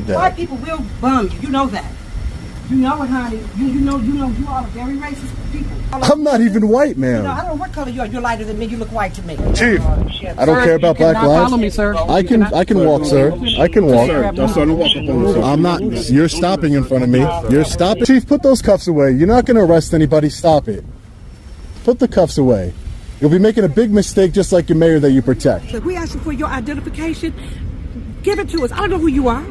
White people will bum you. You know that. You know it, honey. You know you are a very racist people. I'm not even white, ma'am. I don't know what color you are. You're lighter than me. You look white to me. Chief, I don't care about black lives. Follow me, sir. I can walk, sir. I can walk. I'm not. You're stopping in front of me. You're stopping. Chief, put those cuffs away. You're not going to arrest anybody. Stop it. Put the cuffs away. You'll be making a big mistake, just like your mayor that you protect. So if we ask you for your identification, give it to us. I don't know who you are.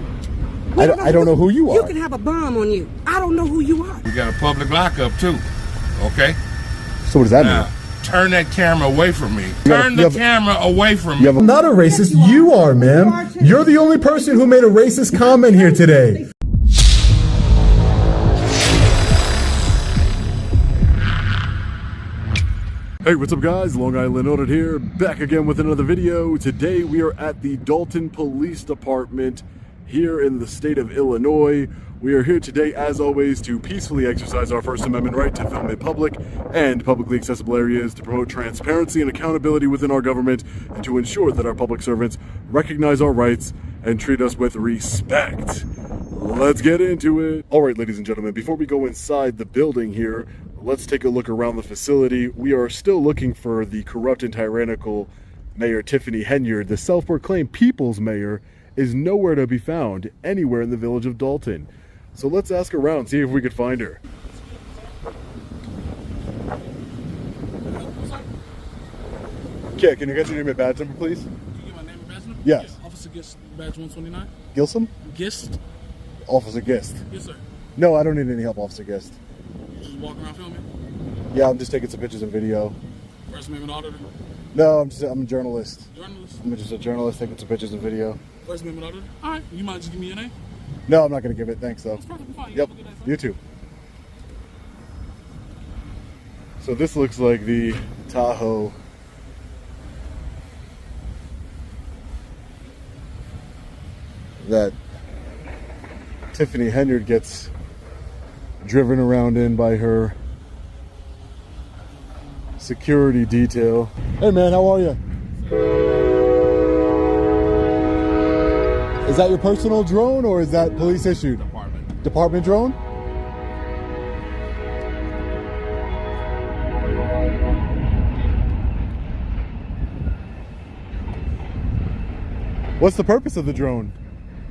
I don't know who you are. You can have a bomb on you. I don't know who you are. We got a public lockup too, okay? So what does that mean? Turn that camera away from me. Turn the camera away from me. I'm not a racist. You are, ma'am. You're the only person who made a racist comment here today. Hey, what's up guys? Long Island Audit here, back again with another video. Today we are at the Dolton Police Department here in the state of Illinois. We are here today, as always, to peacefully exercise our First Amendment right to film in public and publicly accessible areas, to promote transparency and accountability within our government, and to ensure that our public servants recognize our rights and treat us with respect. Let's get into it. All right, ladies and gentlemen, before we go inside the building here, let's take a look around the facility. We are still looking for the corrupt and tyrannical Mayor Tiffany Henyard. The self-proclaimed people's mayor is nowhere to be found anywhere in the village of Dolton. So let's ask around, see if we could find her. Okay, can you get your name and badge number, please? Can you get my name and badge number? Yes. Officer Gist, badge 129. Gilsum? Gist? Officer Gist. Yes, sir. No, I don't need any help, Officer Gist. You just walking around filming? Yeah, I'm just taking some pictures and video. First Amendment Auditor? No, I'm a journalist. Journalist? I'm just a journalist taking some pictures and video. First Amendment Auditor? All right. You might just give me your name? No, I'm not going to give it. Thanks, though. That's perfectly fine. Yep, you too. So this looks like the Tahoe that Tiffany Henyard gets driven around in by her security detail. Hey man, how are you? Is that your personal drone or is that police issued? Department drone? What's the purpose of the drone?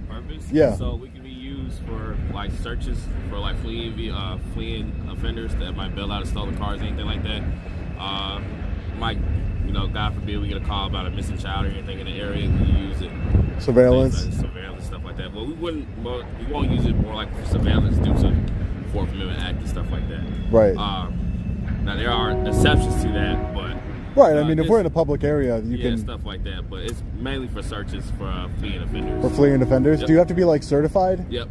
Purpose? Yeah. So we can be used for like searches for like fleeing offenders that might bail out of stolen cars, anything like that. Might, God forbid we get a call about a missing child or anything in the area, we use it. Surveillance? Surveillance, stuff like that. But we won't use it more like for surveillance due to Fourth Amendment Act and stuff like that. Right. Now there are exceptions to that, but right, I mean, if we're in a public area, you can... stuff like that, but it's mainly for searches for fleeing offenders. For fleeing offenders? Yep. Do you have to be, like, certified? Yep.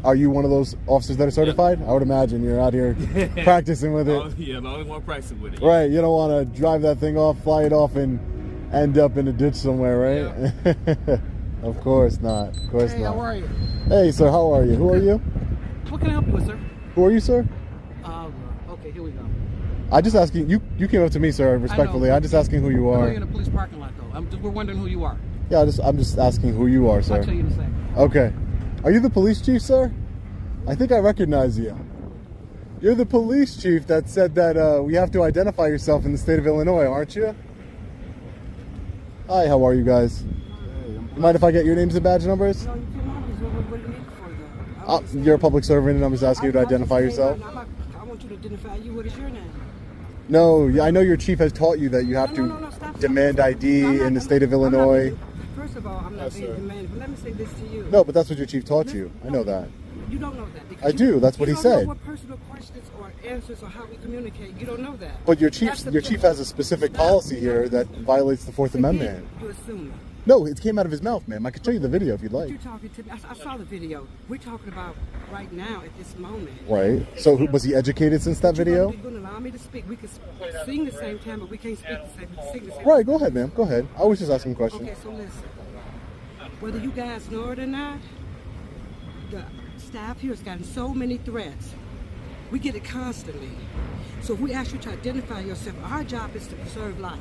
Are you one of those officers that are certified? Yep. I would imagine you're out here practicing with it. Oh, yeah, the only one practicing with it. Right, you don't want to drive that thing off, fly it off, and end up in a ditch somewhere, right? Yep. Of course not. Of course not. How are you? Hey, sir, how are you? Who are you? What can I help you with, sir? Who are you, sir? Okay, here we go. I just asking you came up to me, sir, respectfully. I'm just asking who you I know are. you're in a police parking lot, though. We're wondering who you are. Yeah, I'm just asking who you are, sir. I'll tell you in a second. Okay. Are you the police chief, sir? I think I recognize you. You're the police chief that said that we have to identify yourself in the state of Illinois, aren't you? Hi, how are you guys? You mind if I get your names and badge numbers? No, you can't. What do you need for that? You're a public servant and I'm just asking you to identify yourself. I want you to identify you. What is your name? No, I know your chief has taught you that you have to demand ID in the state of Illinois. First of all, I'm not being demanded, but let me say this to you. No, but that's what your chief taught you. I know that. You don't know that. I do. That's what he said. You don't know what personal questions or answers or how we communicate. You don't know that. But your chief has a specific policy here that violates the Fourth Amendment. You assume that. No, it came out of his mouth, ma'am. I could show you the video if you'd like. You're talking to me. I saw the video. We're talking about right now at this moment. Right. So was he educated since that video? You're going to allow me to speak. We can sing the same time, but we can't speak the same. Sing the same. Right. Go ahead, ma'am. Go ahead. I was just asking questions. Okay. So listen. Whether you guys know it or not, the staff here has gotten so many threats. We get it constantly. So if we ask you to identify yourself, our job is to preserve life.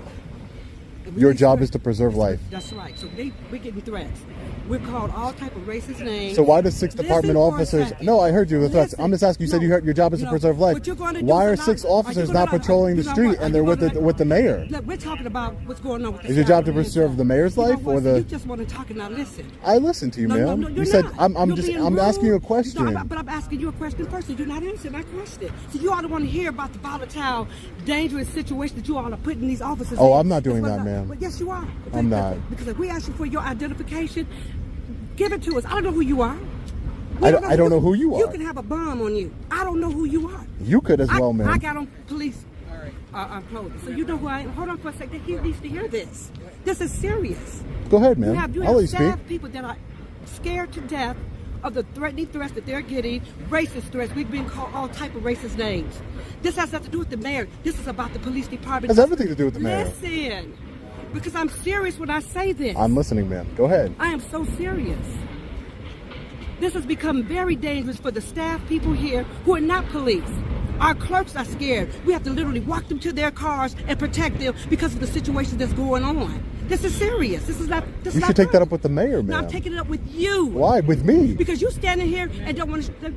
And we Your get job threats. is to preserve life. That's right. So we're getting threats. We're called all type of racist names. So why does 6 Listen department for a officers? second. No, I heard you. The threats. Listen. I'm just asking. You said your job is to No. preserve life. What you're gonna do Why are is 6 not- officers are you not gonna- patrolling the you know street what? and they're with the mayor? Look, we're talking about what's going on with the Is your South job to Korean preserve side. the mayor's You know life or what? the? You just want to talk and not listen. I listen to you, No, ma'am. you're You said not. I'm You're just being I'm asking you a rude. question. No, but I'm asking you a question first. And you're not answering my question. So you ought to want to hear about the volatile, dangerous situation that you all are putting these officers in. Oh, I'm not doing That's that, what ma'am. Well, yes, you are. I'm not. Because if we ask you for your identification, give it to us. I don't know who you are. I don't know who you are. You can have a bomb on you. I don't know who you are. You could as well, ma'am. I got on police clothing. So you know who I am. Hold on for a second. He needs to hear this. This is serious. Go ahead, ma'am. You I'll let you have speak. staff people that are scared to death of the threatening threats that they're getting, racist threats. We've been called all type of racist names. This has nothing to do with the mayor. This is about the police department. It has everything to do with the mayor. Listen, because I'm serious when I say this. I'm listening, ma'am. Go ahead. I am so serious. This has become very dangerous for the staff people here who are not police. Our clerks are scared. We have to literally walk them to their cars and protect them because of the situation that's going on. This is serious. This is not. This You is should not take that good. up with the mayor, No, ma'am. I'm taking it up with you. Why? With me? Because you're standing here and don't want to.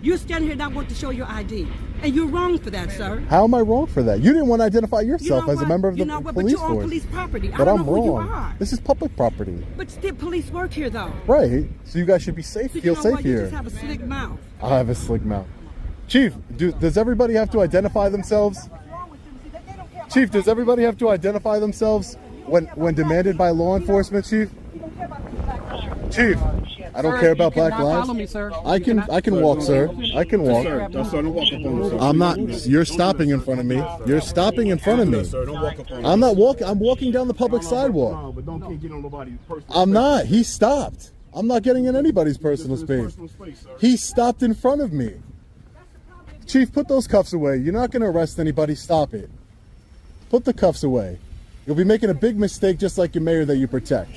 You're standing here and not want to show your ID, and you're wrong for that, sir. How am I wrong for that? You didn't want to identify yourself as a what? member of the You know what? police But you're on force. police property. I But don't I'm know who you wrong. are. This is public property. But still, police work here, though. Right. So you guys should be safe. So Feel you know safe what? You here. just have a slick mouth. I have a slick mouth. Chief, does everybody have to identify themselves? Chief, does everybody have to identify themselves when demanded by law enforcement, Chief? Chief, I don't Sir, care about you black cannot lives. follow me, sir. I can walk, sir. I can walk. Sir, don't walk up on me, sir. I'm not. You're stopping in front of me. You're stopping in front of me. Sir, don't walk up on me. I'm not walking. I'm walking down the public sidewalk. No, but don't get on nobody's personal I'm space. not. He stopped. I'm not getting in anybody's personal This is space. personal space, sir. He stopped in front of me. Chief, put those cuffs away. You're not going to arrest anybody. Stop it. Put the cuffs away. You'll be making a big mistake just like your mayor that you protect.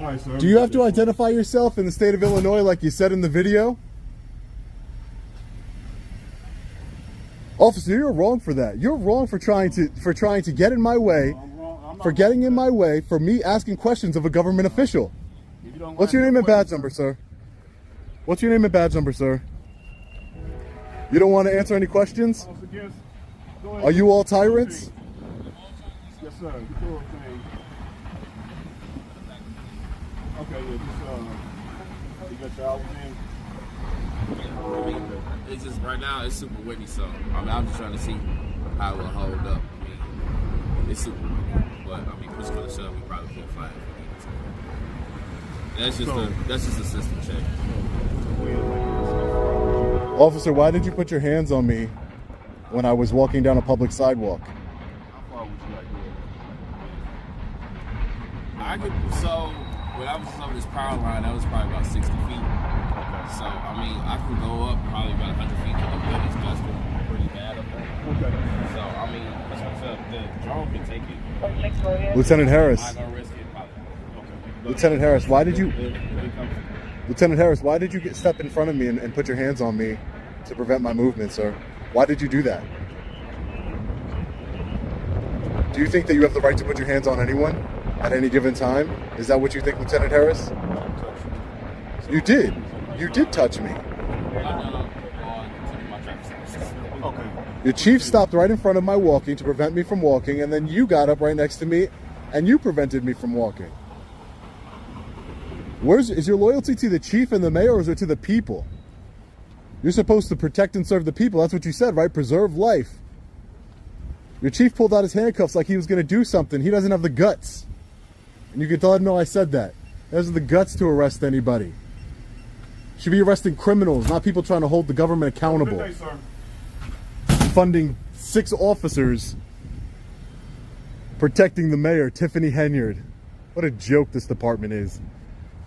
All right, sir. Do you have to identify yourself in the state of Illinois like you said in the video? Officer, you're wrong for that. You're wrong for trying to get in my way, for getting in my way, for me asking questions of a government official. What's your name and badge number, sir? What's your name and badge number, sir? You don't want to answer any questions? Are you all tyrants? Yes, sir. Okay, yeah, just, you got your hours in? It's just right now it's super windy, so I'm just trying to see how it will hold up. I mean, it's super windy, but I mean, push to the shove, we probably feel fine. That's just a system check. Officer, why did you put your hands on me when I was walking down a public sidewalk? How far would you like to I could, so when I was over this power line, that was probably about 60 feet. So, I mean, I can go up probably about 100 feet, but the wind is gusting pretty bad up there. So, I mean, that's what I'm saying. The drone can take it. Lieutenant Harris. I'm not gonna risk it, probably. Lieutenant Harris, why did you... If it comes, Lieutenant Harris, why did you step in front of me and put your hands on me to prevent my movement, sir? Why did you do that? Do you think that you have the right to put your hands on anyone at any given time? Is that what you think, Lieutenant Harris? You did. You did touch me. Okay. Your chief stopped right in front of my walking to prevent me from walking, and then you got up right next to me and you prevented me from walking. Is your loyalty to the chief and the mayor, or is it to the people? You're supposed to protect and serve the people. That's what you said, right? Preserve life. Your chief pulled out his handcuffs like he was going to do something. He doesn't have the guts. And you can let him know I said that. He doesn't have the guts to arrest anybody. Should be arresting criminals, not people trying to hold the government accountable. Good day, sir. Funding 6 officers protecting the mayor, Tiffany Henyard. What a joke this department is.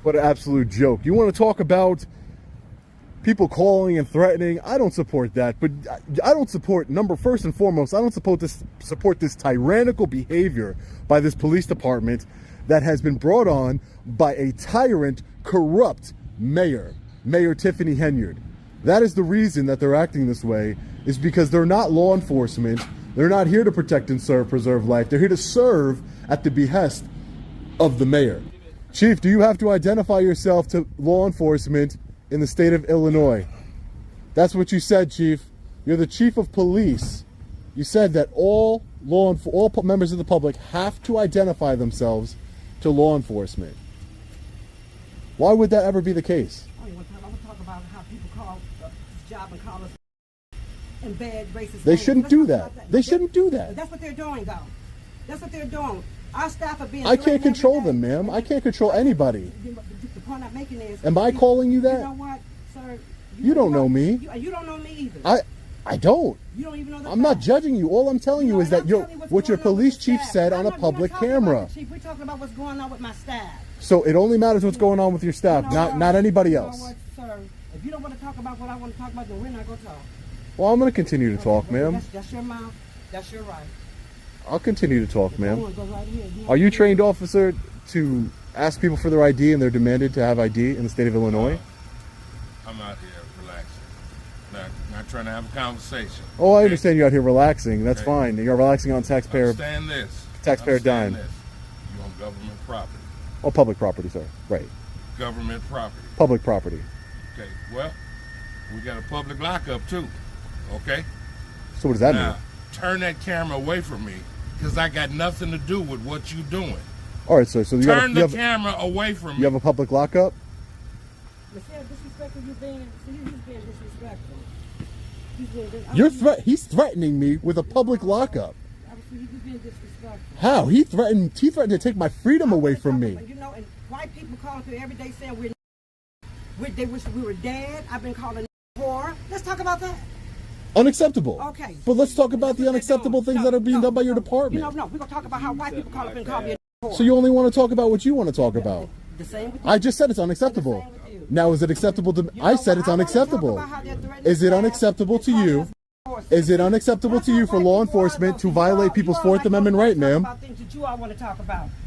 What an absolute joke. You want to talk about people calling and threatening? I don't support that. But I don't support, first and foremost, I don't support this tyrannical behavior by this police department that has been brought on by a tyrant, corrupt mayor, Mayor Tiffany Henyard. That is the reason that they're acting this way, is because they're not law enforcement. They're not here to protect and preserve life. They're here to serve at the behest of the mayor. Chief, do you have to identify yourself to law enforcement in the state of Illinois? That's what you said, Chief. You're the chief of police. You said that all members of the public have to identify themselves to law enforcement. Why would that ever be the case? I want to talk about how people call this job and call us and bad racist. They shouldn't do that. They shouldn't do that. That's what they're doing, though. That's what they're doing. Our staff are being. I can't control them, ma'am. I can't control anybody. The point I'm making is. Am I calling you that? You know what, sir? You don't know me. You don't know me either. I don't. You don't even know that. I'm not judging you. All I'm telling you is that what your police chief said on a public camera. We're talking about what's going on with my staff. So it only matters what's going on with your staff, not anybody else. You know what, sir? If you don't want to talk about what I want to talk about, then we're not going to talk. Well, I'm going to continue to talk, ma'am. That's your mouth. That's your right. I'll continue to talk, ma'am. Are you trained officer to ask people for their ID and they're demanded to have ID in the state of Illinois? I'm out here relaxing, not trying to have a conversation. Oh, I understand you're out here relaxing. That's fine. You're relaxing on taxpayer dime. You're on government property. Oh, public property, sir. Right. Government property. Public property. Okay. Well, we got a public lockup too. Okay. So what does that now, mean? Turn that camera away from me, because I got nothing to do with what you're doing. All right, sir. So you turn the camera away from me. You have a public lockup? He's being disrespectful. He's threatening me with a public lockup. He's being disrespectful. How? He threatened to take my freedom away from me. You know, and white people calling through every day saying they wish we were dead. I've been calling whore. Let's talk about that. Unacceptable. Okay. But let's talk about the unacceptable things that are being done by your department. No, we're going to talk about how white people call up and call me a whore. So you only want to talk about what you want to talk about. The same with you. I just said it's unacceptable. Now, is it acceptable to I said it's unacceptable. Is it unacceptable to you? Is it unacceptable to you for law enforcement to violate people's Fourth Amendment right, ma'am?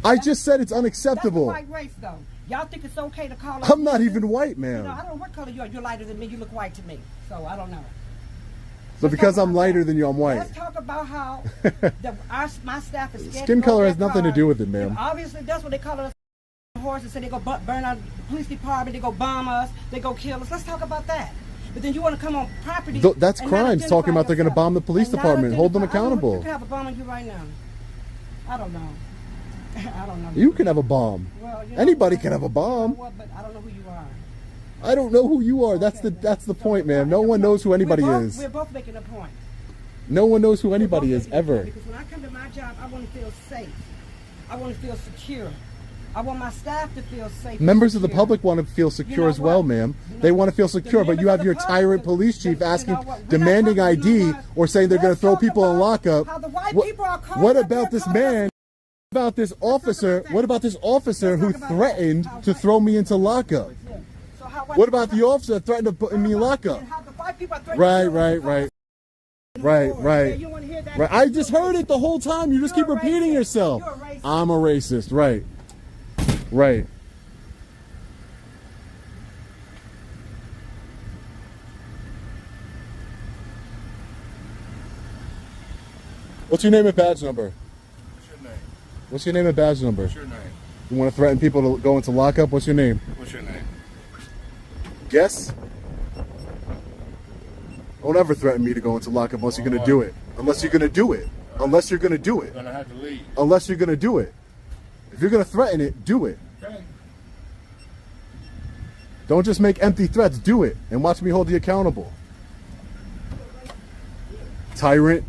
I just said it's unacceptable. That's the white race, though. Y'all think it's okay to call up? I'm not even white, ma'am. You know, I don't know what color you are. You're lighter than me. You look white to me. So I don't know. So because I'm lighter than you, I'm white. Let's talk about how my staff is scared. Skin color has nothing to do with it, ma'am. Obviously, that's what they call us. Horses say they go burn out the police department. They go bomb us. They go kill us. Let's talk about that. But then you want to come on property. That's crimes. Talking about they're going to bomb the police department. Hold them accountable. You can have a bomb on you right now. I don't know. I don't know. You can have a bomb. Well, anybody can have a bomb. But I don't know who you are. I don't know who you are. That's the point, ma'am. No one knows who anybody is. We're both making a point. No one knows who anybody is ever. Because when I come to my job, I want to feel safe. I want to feel secure. I want my staff to feel safe. Members of the public want to feel secure as well, ma'am. They want to feel secure, but you have your tyrant police chief demanding ID or saying they're going to throw people in lockup. What about this man? What about this officer? What about this officer who threatened to throw me into lockup? What about the officer that threatened to put me in lockup? Right. I just heard it the whole time. You just keep repeating yourself. I'm a racist. Right. What's your name and badge number? What's your name? What's your name and badge number? What's your name? You want to threaten people to go into lockup? What's your name? What's your name? Guess? Don't ever threaten me to go into lockup unless you're going to do it. Unless you're going to do it. Unless you're going to do it. You're going to have to leave. Unless you're going to do it. If you're going to threaten it, do it. Okay. Don't just make empty threats. Do it. And watch me hold you accountable. Tyrant.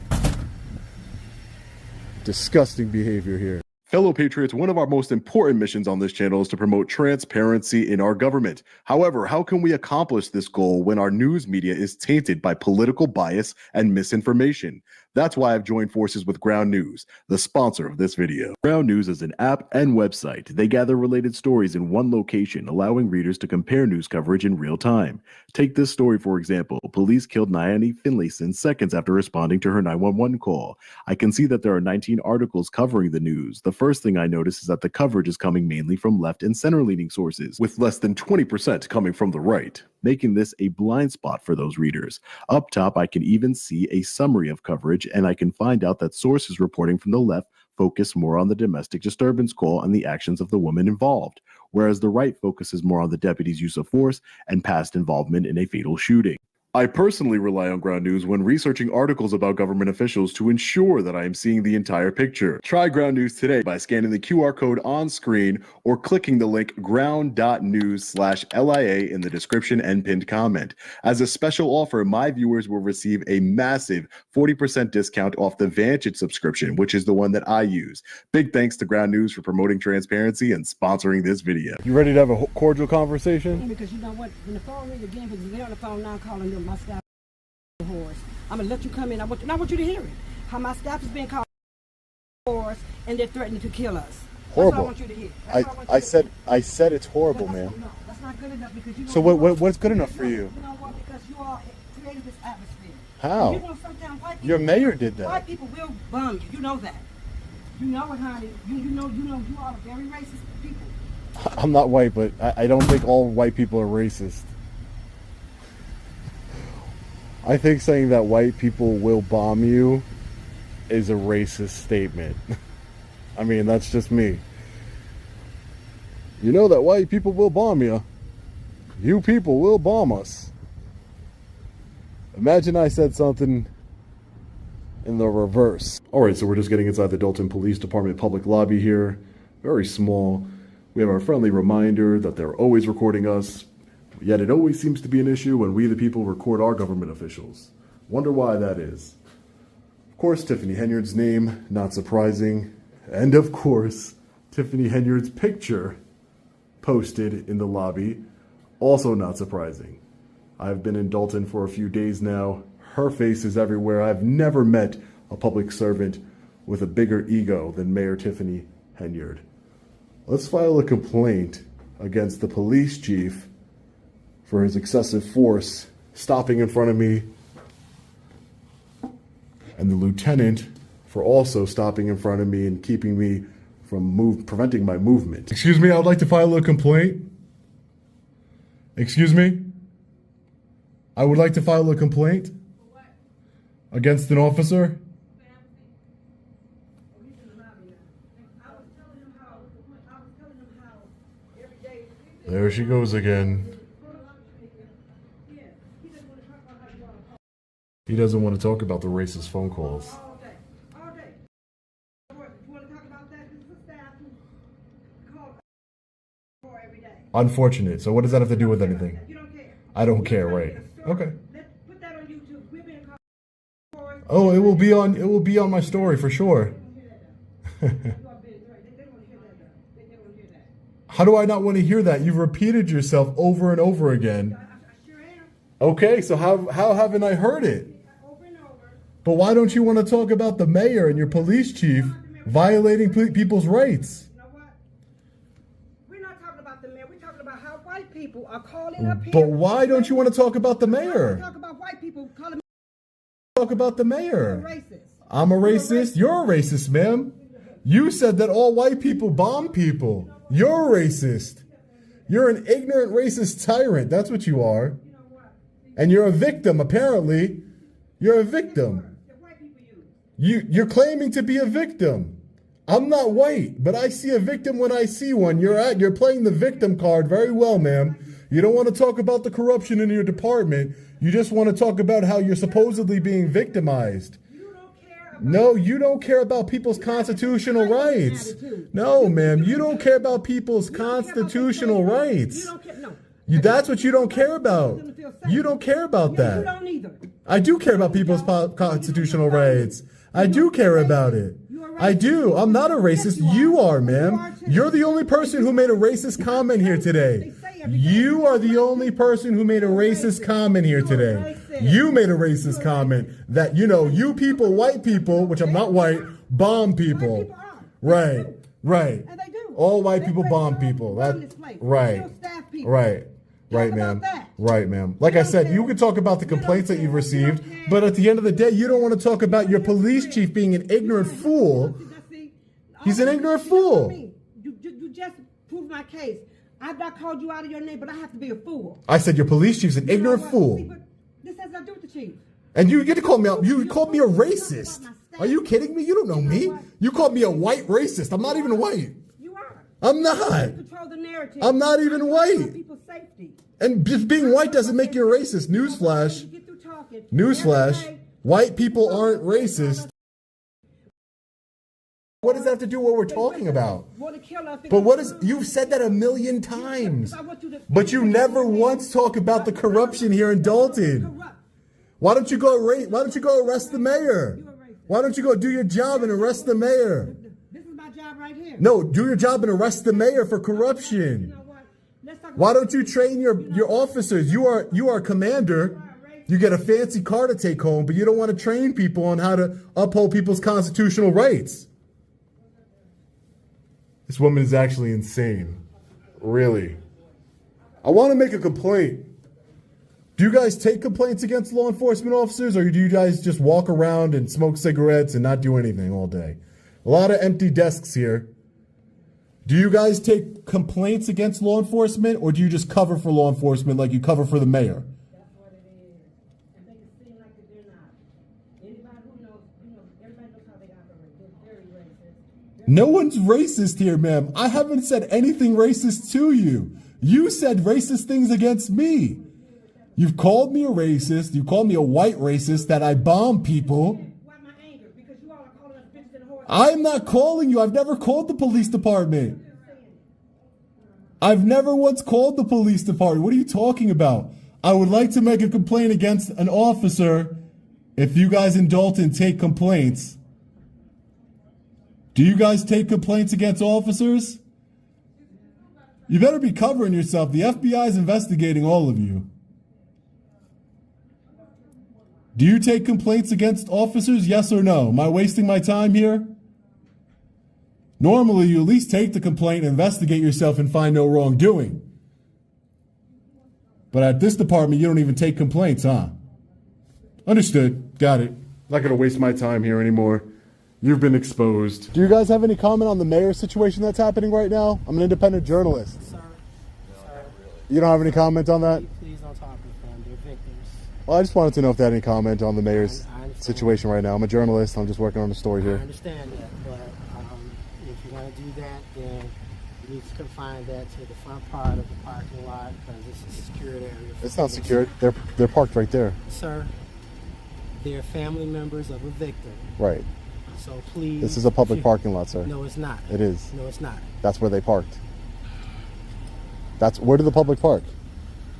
Disgusting behavior here. Fellow Patriots, one of our most important missions on this channel is to promote transparency in our government. However, how can we accomplish this goal when our news media is tainted by political bias and misinformation? That's why I've joined forces with Ground News, the sponsor of this video. Ground News is an app and website. They gather related stories in one location, allowing readers to compare news coverage in real time. Take this story, for example. Police killed Nyani Finlayson seconds after responding to her 911 call. I can see that there are 19 articles covering the news. The first thing I notice is that the coverage is coming mainly from left and center-leaning sources, with less than 20% coming from the right, making this a blind spot for those readers. Up top, I can even see a summary of coverage, and I can find out that sources reporting from the left focus more on the domestic disturbance call and the actions of the woman involved, whereas the right focuses more on the deputy's use of force and past involvement in a fatal shooting. I personally rely on Ground News when researching articles about government officials to ensure that I am seeing the entire picture. Try Ground News today by scanning the QR code on screen or clicking the link ground.news/LIA in the description and pinned comment. As a special offer, my viewers will receive a massive 40% discount off the Vantage subscription, which is the one that I use. Big thanks to Ground News for promoting transparency and sponsoring this video. You ready to have a cordial conversation? Because you know what, when the phone rings again, because they're on the phone now calling them my staff whores. I'm gonna let you come in. I want you to hear it. How my staff is being called whores and they're threatening to kill us. Horrible. That's what I want you to hear. I said it's horrible, man. No, that's not good enough because you know. So what's good enough for you? You know what? Because you all created this atmosphere. How? You know, sometimes white people, Your mayor did that. White people will bum you. You know that. You know it, honey. You know you all are very racist people. I'm not white, but I don't think all white people are racist. I think saying that white people will bomb you is a racist statement. I mean, that's just me. You know that white people will bomb you. You people will bomb us. Imagine I said something in the reverse. All right, so we're just getting inside the Dolton Police Department public lobby here. Very small. We have our friendly reminder that they're always recording us. Yet it always seems to be an issue when we the people record our government officials. Wonder why that is. Of course, Tiffany Henyard's name, not surprising. And of course, Tiffany Henyard's picture posted in the lobby, also not surprising. I've been in Dolton for a few days now. Her face is everywhere. I've never met a public servant with a bigger ego than Mayor Tiffany Henyard. Let's file a complaint against the police chief for his excessive force stopping in front of me, and the lieutenant for also stopping in front of me and keeping me from preventing my movement. Excuse me, I would like to file a complaint. Excuse me? I would like to file a complaint against an officer. There she goes again. He doesn't want to talk about the racist phone calls. All day. You want to talk about that? This is a staff who call for every day. Unfortunate. So what does that have to do with anything? You don't care. I don't care, right? Okay. Put that on YouTube. We're being called for. Oh, it will be on my story for sure. How do I not want to hear that? You've repeated yourself over and over again. I sure am. Okay, so how haven't I heard it? Over and over. But why don't you want to talk about the mayor and your police chief violating people's rights? You know what? We're not talking about the mayor. We're talking about how white people are calling up here. But why don't you want to talk about the mayor? Talk about white people calling Talk about the mayor. racist. I'm a racist. You're a racist, ma'am. You said that all white people bomb people. You're a racist. You're an ignorant racist tyrant. That's what you are. And you're a victim, apparently. You're a victim. You're claiming to be a victim. I'm not white, but I see a victim when I see one. You're playing the victim card very well, ma'am. You don't want to talk about the corruption in your department. You just want to talk about how you're supposedly being victimized. No, you don't care about people's constitutional rights. No, ma'am, you don't care about people's constitutional rights. That's what you don't care about. You don't care about that. You don't either. I do care about people's constitutional rights. I do care about it. I do. I'm not a racist. You are, ma'am. You're the only person who made a racist comment here today. You are the only person who made a racist comment here today. You made a racist comment that, you people, white people, which I'm not white, bomb people. Right, right. And they do. All white people bomb people. Right, right. Right, ma'am. Right, ma'am. Like I said, you can talk about the complaints that you've received, but at the end of the day, you don't want to talk about your police chief being an ignorant fool. He's an ignorant fool. You just proved my case. I've not called you out of your name, but I have to be a fool. I said your police chief's an ignorant fool. This has nothing to do with the chief. And you get to call me out. You called me a racist. Are you kidding me? You don't know me. You called me a white racist. I'm not even white. You are. I'm not. Control the narrative. I'm not even white. People's safety. And just being white doesn't make you a racist. Newsflash. Newsflash. White people aren't racist. What does that have to do with what we're talking about? But what is, you've said that a million times. But you never once talk about the corruption here in Dolton. Why don't you go arrest the mayor? Why don't you go do your job and arrest the mayor? This is my job right here. No, do your job and arrest the mayor for corruption. Why don't you train your officers? You are a commander. You get a fancy car to take home, but you don't want to train people on how to uphold people's constitutional rights. This woman is actually insane. Really. I want to make a complaint. Do you guys take complaints against law enforcement officers, or do you guys just walk around and smoke cigarettes and not do anything all day? A lot of empty desks here. Do you guys take complaints against law enforcement, or do you just cover for law enforcement like you cover for the mayor? That's what it is. And they can seem like they're not. Anybody who knows, everybody knows how they operate. They're very racist. No one's racist here, ma'am. I haven't said anything racist to you. You said racist things against me. You've called me a racist. You called me a white racist, that I bomb people. Why my anger? Because you all are calling us bitches and whores. I'm not calling you. I've never called the police department. I've never once called the police department. What are you talking about? I would like to make a complaint against an officer. If you guys in Dolton take complaints. Do you guys take complaints against officers? You better be covering yourself. The FBI is investigating all of you. Do you take complaints against officers? Yes or no? Am I wasting my time here? Normally, you at least take the complaint, investigate yourself, and find no wrongdoing. But at this department, you don't even take complaints, huh? Understood. Got it. Not going to waste my time here anymore. You've been exposed. Do you guys have any comment on the mayor's situation that's happening right now? I'm an independent journalist. Sir, You don't have any comment on that? please don't talk to them. They're victims. Well, I just wanted to know if they had any comment on the mayor's I understand. situation right now. I'm a journalist. I'm just working on the story I here. understand that, but if you're going to do that, then you need to confine that to the front part of the parking lot, because it's a secured area. It's not secured. They're parked right there. Sir, they're family members of a victim. Right. So please. This is a public parking lot, sir. No, it's not. It is. No, it's not. That's where they parked. Where do the public park?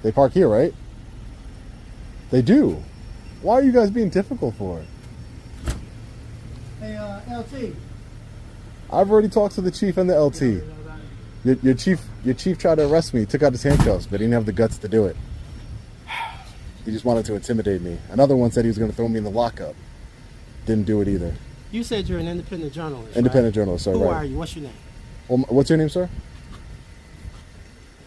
They park here, right? They do. Why are you guys being difficult for it? Hey, LT. I've already talked to the chief and the LT. Your chief tried to arrest me, took out his handcuffs, but he didn't have the guts to do it. He just wanted to intimidate me. Another one said he was going to throw me in the lockup. Didn't do it either. You said you're an independent journalist. Independent right? journalist, sir. Who right. are you? What's your name? Well, what's your name, sir?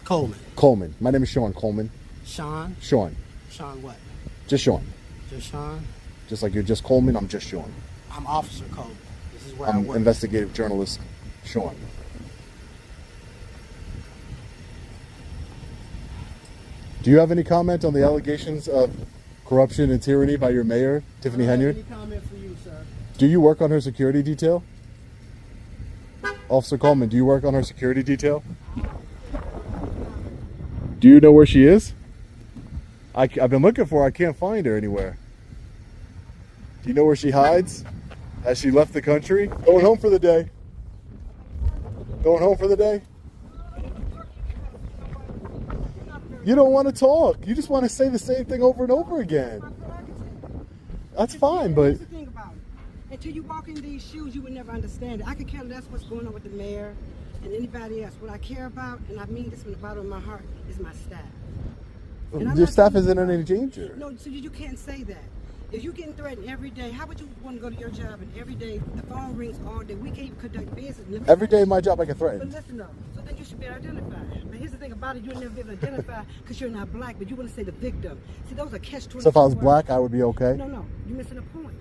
Coleman. Coleman. My name is Sean Coleman. Sean? Sean. Sean what? Just Sean. Just Sean? Just like you're just Coleman, I'm just Sean. I'm Officer Coleman. This is where I I'm work. investigative journalist Sean. Do you have any comment on the allegations of corruption and tyranny by your mayor, Tiffany Henyard? Any comment for you, sir? Do you work on her security detail? Officer Coleman, do you work on her security detail? Do you know where she is? I've been looking for her. I can't find her anywhere. Do you know where she hides? Has she left the country? Going home for the day. Going home for the day? You don't want to talk. You just want to say the same thing over and over again. That's fine, but... Here's the thing about it. Until you walk in these shoes, you would never understand it. I could care less what's going on with the mayor and anybody else. What I care about, and I mean this from the bottom of my heart, is my staff. Your staff isn't in any danger. No, so you can't say that. If you're getting threatened every day, how would you want to go to your job and every day the phone rings all day? We can't even conduct business. Every day in my job I get But threatened. listen though, so then you should be identified. But here's the thing about it, you'll never be able to identify because you're not black, but you want to say the victim. See, those are catch-22. So if I was black, I would be okay? No, you're missing a point.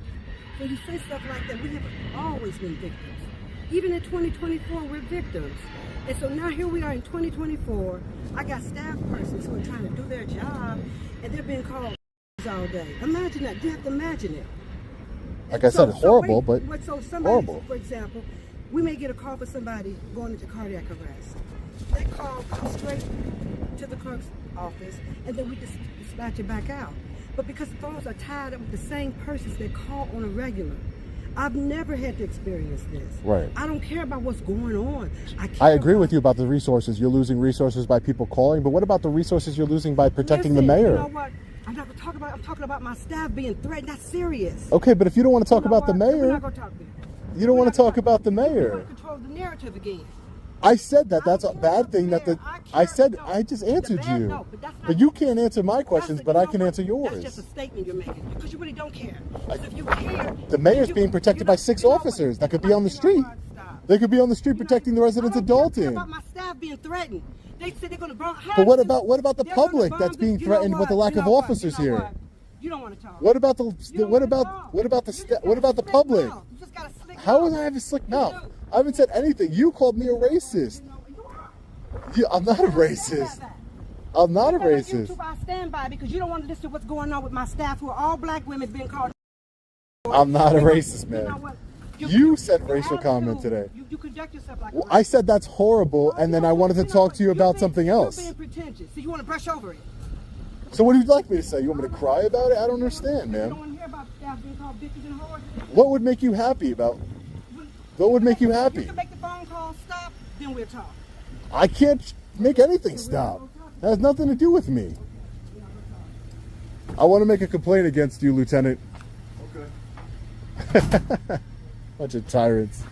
When you say stuff like that, we have always been victims. Even in 2024, we're victims. And so now here we are in 2024. I got staff persons who are trying to do their job, and they're being called all day. Imagine that. You have to imagine it. Like I said, horrible, but so somebody, horrible. For example, we may get a call for somebody going into cardiac arrest. That call comes straight to the clerk's office, and then we just dispatch it back out. But because the phones are tied up with the same persons that call on a regular, I've never had to experience this. Right. I don't care about what's going on. I agree with you about the resources. You're losing resources by people calling, but what about the resources you're losing by protecting the mayor? You know what? I'm not talking about. I'm talking about my staff being threatened. That's serious. Okay, but if you don't want to talk about the mayor, we're not gonna talk then. you don't want to talk about the We mayor. want to control the narrative again. I said that that's I a don't bad care thing. about That the mayor. I said No. I just answered The bad- you, no, but that's not- but you can't answer my questions, but I can answer That's yours. just a statement you're making because you really don't care. If you care, The mayor's you- being protected you by know- 6 you know what? officers that could be You on the know street. what? Stop. They could be on the street You know, protecting the residents I of don't care Dolton. about my staff being threatened. They said they're going to bomb. But what about the They're gonna public bomb that's the- being you know threatened with the what? lack You of know what? officers You know here? what? You don't want to talk. What about the You don't what wanna about talk. what about the You sta- just what got a about the slick public? mouth. You just got a slick How mouth. would I have a slick You mouth? do. I haven't said anything. You called me a racist. Yeah, I'm not a racist. I'm not a Because on racist. YouTube, I stand by because you don't want to listen to what's going on with my staff who are all black women being called. I'm not a racist, You know man. what? You said racial attitude, comment today. You conduct yourself like Well, a I said that's horrible, and then I wanted to talk to you about something else. You're being pretentious, so you want to brush over it. So what would you like me to say? You want me to cry about it? I don't understand, You don't man. want to hear about staff being called bitches and whores. What would make you happy about? What would make you You happy? can make the phone call stop, then we'll talk. I can't make anything stop. That has nothing to do with me. I want to make a complaint against you, Lieutenant. Okay. Bunch of tyrants.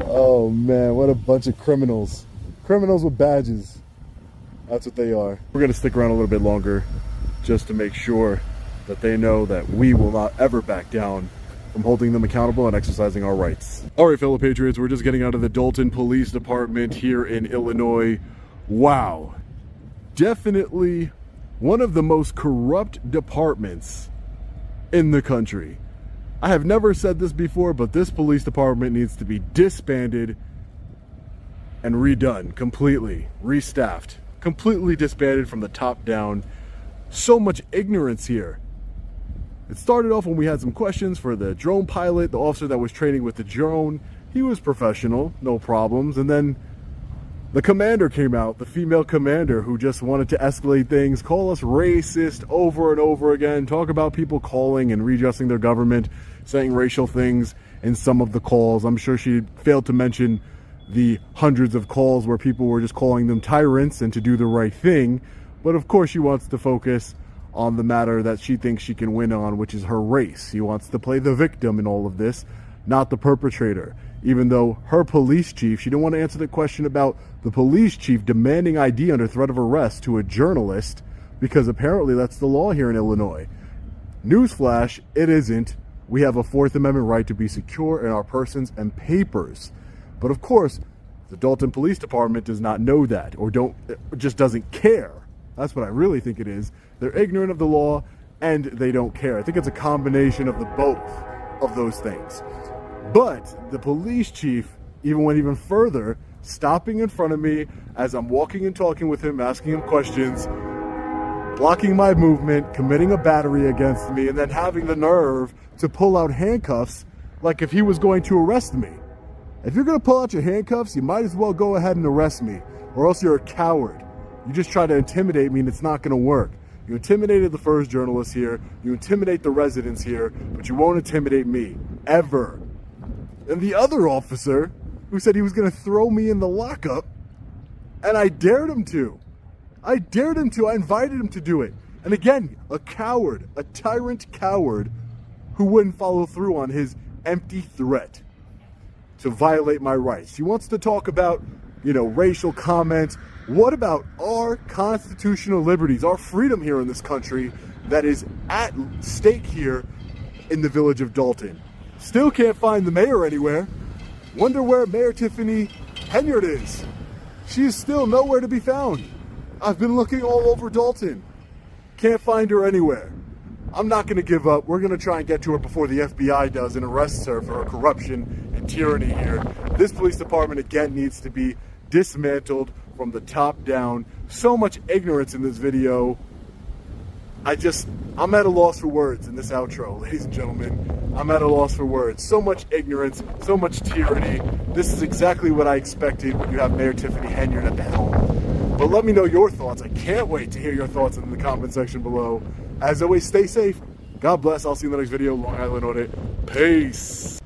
Oh man, what a bunch of criminals. Criminals with badges. That's what they are. We're going to stick around a little bit longer just to make sure that they know that we will not ever back down from holding them accountable and exercising our rights. All right, fellow patriots, we're just getting out of the Dolton Police Department here in Illinois. Wow. Definitely one of the most corrupt departments in the country. I have never said this before, but this police department needs to be disbanded and redone completely, restaffed, completely disbanded from the top down. So much ignorance here. It started off when we had some questions for the drone pilot, the officer that was training with the drone. He was professional, no problems. And then the commander came out, the female commander, who just wanted to escalate things, call us racist over and over again, talk about people calling and readjusting their government, saying racial things in some of the calls. I'm sure she failed to mention the hundreds of calls where people were just calling them tyrants and to do the right thing. But of course she wants to focus on the matter that she thinks she can win on, which is her race. She wants to play the victim in all of this, not the perpetrator. Even though her police chief, she didn't want to answer the question about the police chief demanding ID under threat of arrest to a journalist, because apparently that's the law here in Illinois. Newsflash, it isn't. We have a Fourth Amendment right to be secure in our persons and papers. But of course, the Dolton Police Department does not know that, or just doesn't care. That's what I really think it is. They're ignorant of the law and they don't care. I think it's a combination of the both of those things. But the police chief even went even further, stopping in front of me as I'm walking and talking with him, asking him questions, blocking my movement, committing a battery against me, and then having the nerve to pull out handcuffs like if he was going to arrest me. If you're going to pull out your handcuffs, you might as well go ahead and arrest me, or else you're a coward. You just try to intimidate me and it's not going to work. You intimidated the first journalist here, you intimidate the residents here, but you won't intimidate me, ever. And the other officer, who said he was going to throw me in the lockup, and I dared him to. I dared him to, I invited him to do it. And again, a coward, a tyrant coward, who wouldn't follow through on his empty threat to violate my rights. He wants to talk about, racial comments. What about our constitutional liberties, our freedom here in this country that is at stake here in the village of Dolton? Still can't find the mayor anywhere. Wonder where Mayor Tiffany Henyard is. She is still nowhere to be found. I've been looking all over Dolton. Can't find her anywhere. I'm not going to give up. We're going to try and get to her before the FBI does and arrests her for her corruption and tyranny here. This police department, again, needs to be dismantled from the top down. So much ignorance in this video. I'm at a loss for words in this outro, ladies and gentlemen. I'm at a loss for words. So much ignorance, so much tyranny. This is exactly what I expected when you have Mayor Tiffany Henyard at the helm. But let me know your thoughts. I can't wait to hear your thoughts in the comment section below. As always, stay safe. God bless. I'll see you in the next video. Long Island Audit. Peace.